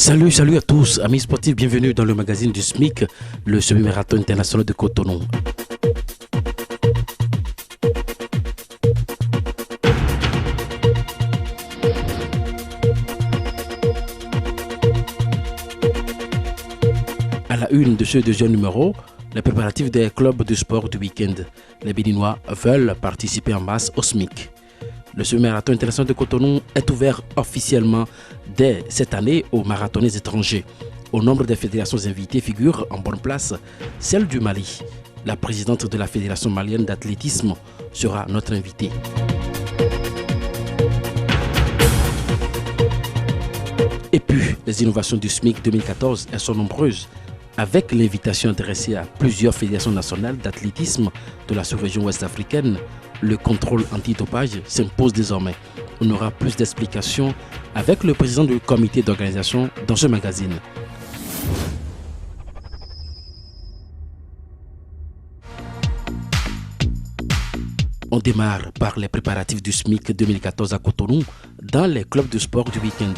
Salut à tous, amis sportifs, bienvenue dans le magazine du SMIC, le semi-marathon international de Cotonou. À la une de ce deuxième numéro, les préparatifs des clubs de sport du week-end. Les Béninois veulent participer en masse au SMIC. Le semi-marathon international de Cotonou est ouvert officiellement dès cette année aux marathoniens étrangers. Au nombre des fédérations invitées figure en bonne place celle du Mali. La présidente de la Fédération malienne d'athlétisme sera notre invitée. Et puis, les innovations du SMIC 2014, elles sont nombreuses. Avec l'invitation adressée à plusieurs fédérations nationales d'athlétisme de la sous-région ouest africaine, le contrôle antidopage s'impose désormais. On aura plus d'explications avec le président du comité d'organisation dans ce magazine. On démarre par les préparatifs du SMIC 2014 à Cotonou dans les clubs de sport du week-end.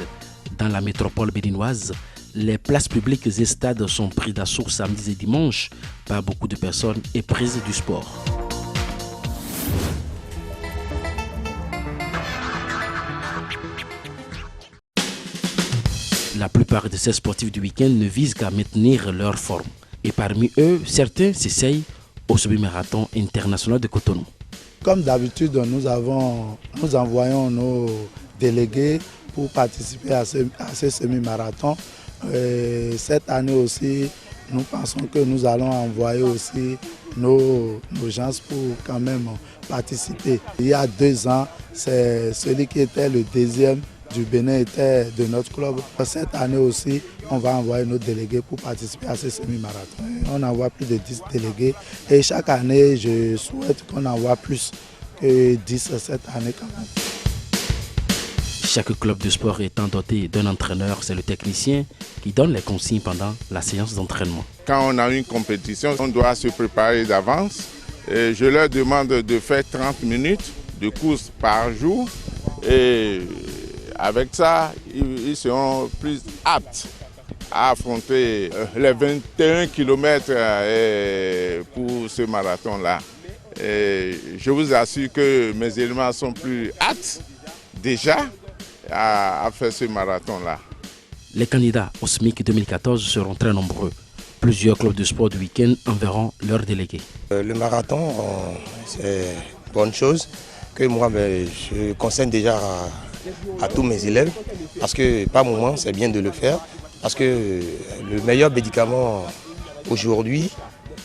Dans la métropole béninoise, les places publiques et stades sont pris d'assaut samedi et dimanche par beaucoup de personnes éprises du sport. La plupart de ces sportifs du week-end ne visent qu'à maintenir leur forme. Et parmi eux, certains s'essayent au semi-marathon international de Cotonou. Comme d'habitude, nous envoyons nos délégués pour participer à ce semi-marathon. Cette année aussi, nous pensons que nous allons envoyer aussi nos gens pour quand même participer. Il y a 2 ans, c'est celui qui était le deuxième du Bénin était de notre club. Cette année aussi, on va envoyer nos délégués pour participer à ce semi-marathon. On envoie plus de 10 délégués et chaque année, je souhaite qu'on envoie plus que 10 cette année quand même. Chaque club de sport étant doté d'un entraîneur, c'est le technicien qui donne les consignes pendant la séance d'entraînement. Quand on a une compétition, on doit se préparer d'avance. Je leur demande de faire 30 minutes de course par jour. Et avec ça, ils seront plus aptes à affronter les 21 km pour ce marathon-là. Je vous assure que mes éléments sont plus aptes déjà à faire ce marathon-là. Les candidats au SMIC 2014 seront très nombreux. Plusieurs clubs de sport du week-end enverront leurs délégués. Le marathon, c'est une bonne chose que moi, je conseille déjà à tous mes élèves parce que par moment, c'est bien de le faire parce que le meilleur médicament aujourd'hui,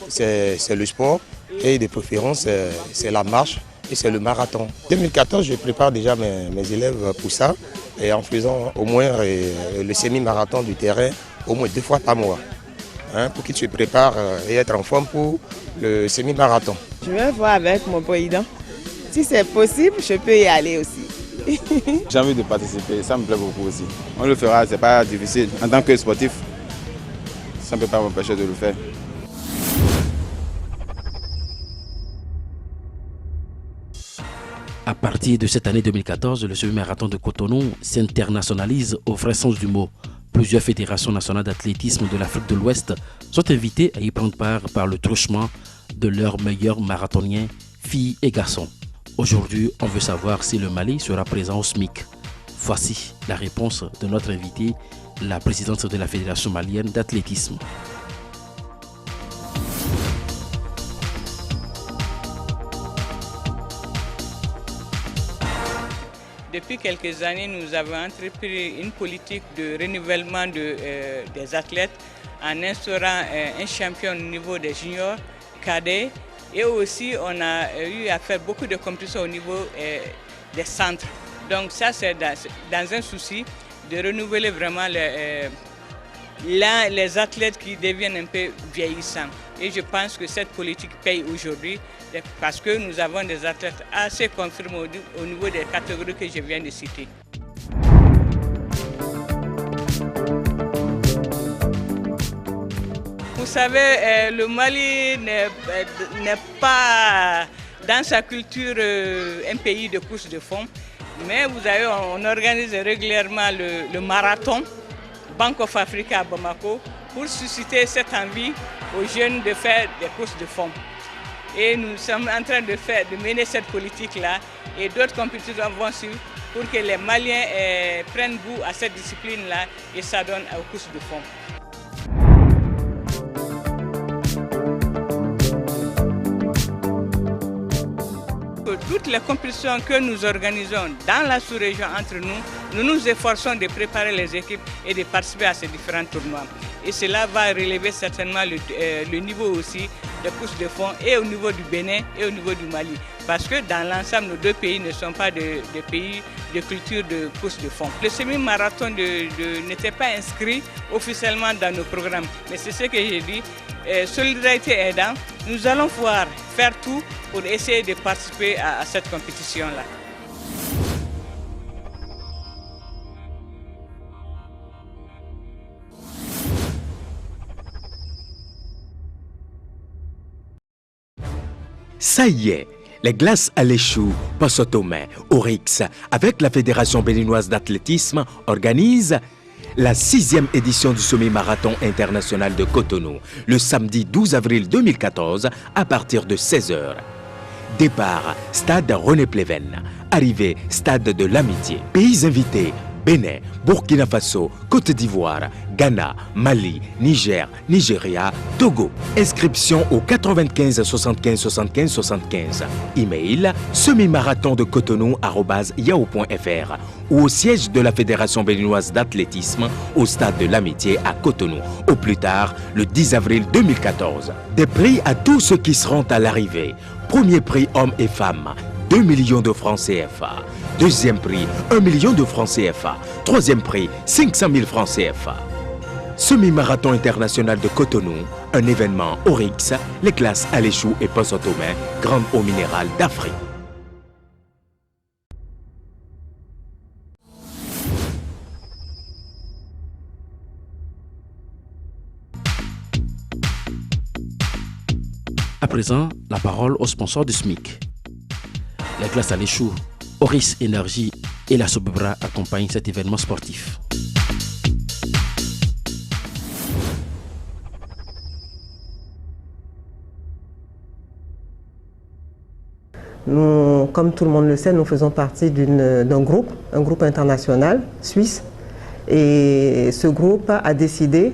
c'est le sport et de préférence, c'est la marche. Et c'est le marathon. 2014, je prépare déjà mes élèves pour ça, et en faisant au moins le semi-marathon du terrain au moins 2 fois par mois, pour qu'ils se préparent et être en forme pour le semi-marathon. Je vais voir avec mon président. Si c'est possible, je peux y aller aussi. J'ai envie de participer, ça me plaît beaucoup aussi. On le fera, c'est pas difficile. En tant que sportif, ça ne peut pas m'empêcher de le faire. À partir de cette année 2014, le semi-marathon de Cotonou s'internationalise au vrai sens du mot. Plusieurs fédérations nationales d'athlétisme de l'Afrique de l'Ouest sont invitées à y prendre part par le truchement de leurs meilleurs marathoniens, filles et garçons. Aujourd'hui, on veut savoir si le Mali sera présent au SMIC. Voici la réponse de notre invitée, la présidente de la Fédération malienne d'athlétisme. Depuis quelques années, nous avons entrepris une politique de renouvellement des athlètes en instaurant un champion au niveau des juniors, cadets, et aussi on a eu à faire beaucoup de compétitions au niveau des centres. Donc ça, c'est dans un souci de renouveler vraiment les athlètes qui deviennent un peu vieillissants. Et je pense que cette politique paye aujourd'hui parce que nous avons des athlètes assez confirmés au niveau des catégories que je viens de citer. Vous savez, le Mali n'est pas dans sa culture un pays de course de fond, mais vous savez, on organise régulièrement le marathon Bank of Africa à Bamako pour susciter cette envie aux jeunes de faire des courses de fond. Et nous sommes en train de mener cette politique-là et d'autres compétitions vont suivre pour que les Maliens prennent goût à cette discipline-là et s'adonnent aux courses de fond. Toutes les compétitions que nous organisons dans la sous-région entre nous, nous nous efforçons de préparer les équipes et de participer à ces différents tournois. Et cela va relever certainement le niveau aussi des courses de fond et au niveau du Bénin et au niveau du Mali. Parce que dans l'ensemble, nos deux pays ne sont pas des pays de culture de courses de fond. Le semi-marathon n'était pas inscrit officiellement dans nos programmes. Mais c'est ce que j'ai dit, solidarité aidant, nous allons pouvoir faire tout pour essayer de participer à cette compétition-là. Ça y est, les glaces à l'échou, Possotomé, Oryx, avec la Fédération béninoise d'athlétisme, organisent la 6e édition du semi-marathon international de Cotonou, le samedi 12 avril 2014 à partir de 16h. Départ, stade René Pleven. Arrivée, stade de l'Amitié. Pays invités, Bénin, Burkina Faso, Côte d'Ivoire, Ghana, Mali, Niger, Nigeria, Togo. Inscription au 95 75 75 75. Email semi-marathon de Cotonou@yahoo.fr ou au siège de la Fédération béninoise d'athlétisme au stade de l'Amitié à Cotonou, au plus tard le 10 avril 2014. Des prix à tous ceux qui seront à l'arrivée. Premier prix hommes et femmes, 2 millions de francs CFA. Deuxième prix, 1 million de francs CFA. Troisième prix, 500 000 francs CFA. Semi-marathon international de Cotonou, un événement Oryx, les classes à l'échou et Possotomé, grande eau minérale d'Afrique. À présent, la parole au sponsor du SMIC. La glace à l'échou, Oryx Énergie et la Sobebra accompagnent cet événement sportif. Nous, comme tout le monde le sait, nous faisons partie d'un groupe, un groupe international suisse. Et ce groupe a décidé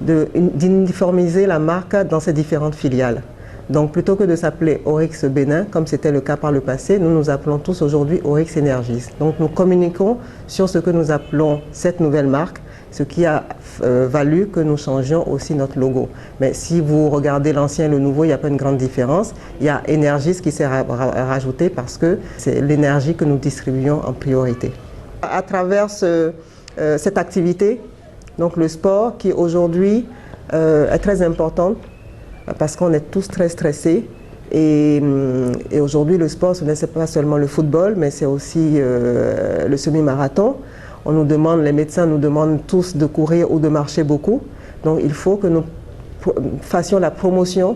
d'uniformiser la marque dans ses différentes filiales. Donc plutôt que de s'appeler Oryx Bénin, comme c'était le cas par le passé, nous nous appelons tous aujourd'hui Oryx Energies. Donc nous communiquons sur ce que nous appelons cette nouvelle marque, ce qui a valu que nous changions aussi notre logo. Mais si vous regardez l'ancien et le nouveau, il n'y a pas une grande différence. Il y a Energies qui s'est rajouté parce que c'est l'énergie que nous distribuons en priorité. À travers cette activité, donc le sport qui aujourd'hui est très important, parce qu'on est tous très stressés et aujourd'hui le sport ce n'est pas seulement le football mais c'est aussi le semi-marathon. On nous demande, les médecins nous demandent tous de courir ou de marcher beaucoup, donc il faut que nous fassions la promotion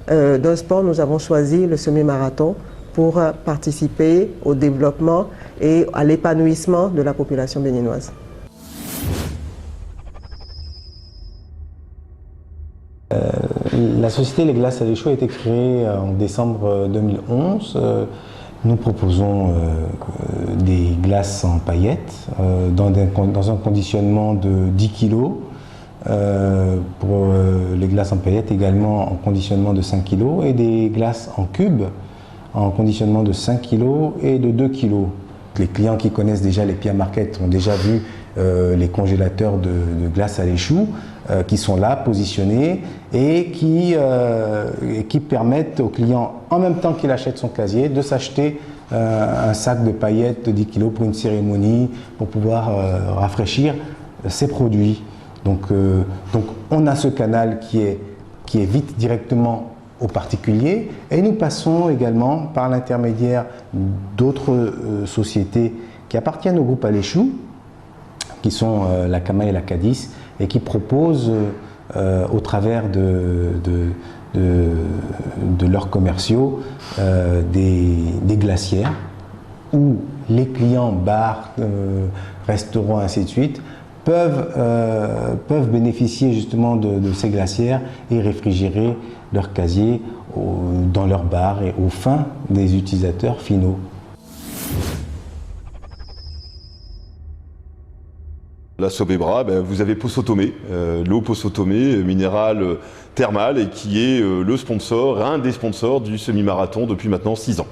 d'un sport. Nous avons choisi le semi-marathon pour participer au développement et à l'épanouissement de la population béninoise. La société Les Glaces à l'échou a été créée en décembre 2011. Nous proposons des glaces en paillettes dans un conditionnement de 10 kg. Pour les glaces en paillettes également en conditionnement de 5 kg et des glaces en cubes en conditionnement de 5 kg et de 2 kg. Les clients qui connaissent déjà les Pierre Market ont déjà vu les congélateurs de glace à l'échou qui sont là, positionnés et qui permettent au client, en même temps qu'il achète son casier, de s'acheter un sac de paillettes de 10 kg pour une cérémonie, pour pouvoir rafraîchir ses produits. Donc on a ce canal qui évite directement aux particuliers et nous passons également par l'intermédiaire d'autres sociétés qui appartiennent au groupe à l'échou, qui sont la Cama et la Cadiz, et qui proposent au travers de leurs commerciaux des glacières où les clients, bars, restaurants, ainsi de suite, peuvent bénéficier justement de ces glacières et réfrigérer leur casier dans leur bar et aux fins des utilisateurs finaux. La Sobebra, vous avez Posotomé, l'eau Posotomé, minérale thermale, et qui est le sponsor, un des sponsors du semi-marathon depuis maintenant 6 ans.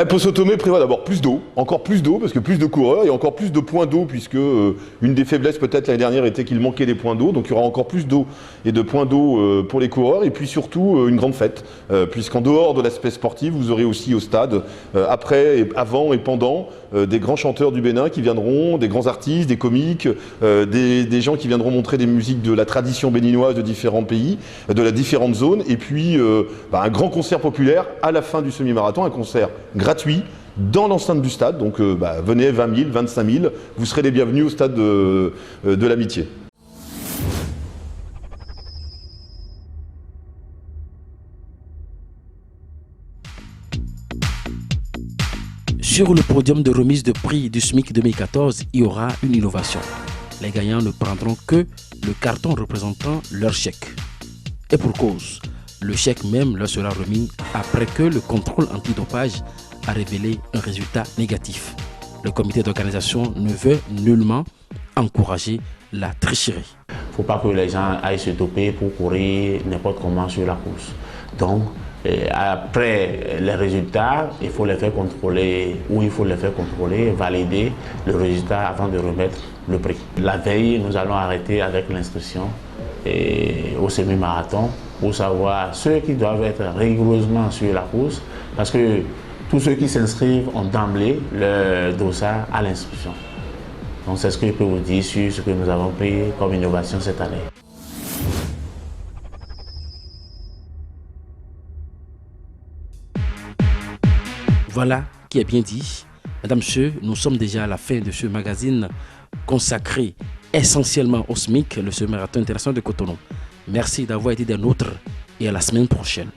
Posotomé prévoit d'abord plus d'eau, encore plus d'eau, parce que plus de coureurs et encore plus de points d'eau, puisque une des faiblesses peut-être l'année dernière était qu'il manquait des points d'eau, donc il y aura encore plus d'eau et de points d'eau pour les coureurs, et puis surtout une grande fête, puisqu'en dehors de l'aspect sportif, vous aurez aussi au stade, après, et avant et pendant, des grands chanteurs du Bénin qui viendront, des grands artistes, des comiques, des gens qui viendront montrer des musiques de la tradition béninoise de différents pays, de la différentes zones, et puis un grand concert populaire à la fin du semi-marathon, un concert gratuit dans l'enceinte du stade. Donc venez 20 000, 25 000, vous serez les bienvenus au stade de l'Amitié. Sur le podium de remise de prix du SMIC 2014, il y aura une innovation. Les gagnants ne prendront que le carton représentant leur chèque. Et pour cause, le chèque même leur sera remis après que le contrôle antidopage a révélé un résultat négatif. Le comité d'organisation ne veut nullement encourager la tricherie. Il ne faut pas que les gens aillent se doper pour courir n'importe comment sur la course. Donc, après les résultats, il faut les faire contrôler, ou il faut les faire contrôler, valider le résultat avant de remettre le prix. La veille, nous allons arrêter avec l'instruction au semi-marathon pour savoir ceux qui doivent être rigoureusement sur la course, parce que tous ceux qui s'inscrivent ont d'emblée leur dossard à l'instruction. Donc c'est ce que je peux vous dire sur ce que nous avons pris comme innovation cette année. Voilà qui est bien dit. Mesdames, Messieurs, nous sommes déjà à la fin de ce magazine consacré essentiellement au SMIC, le semi-marathon international de Cotonou. Merci d'avoir été des nôtres et à la semaine prochaine.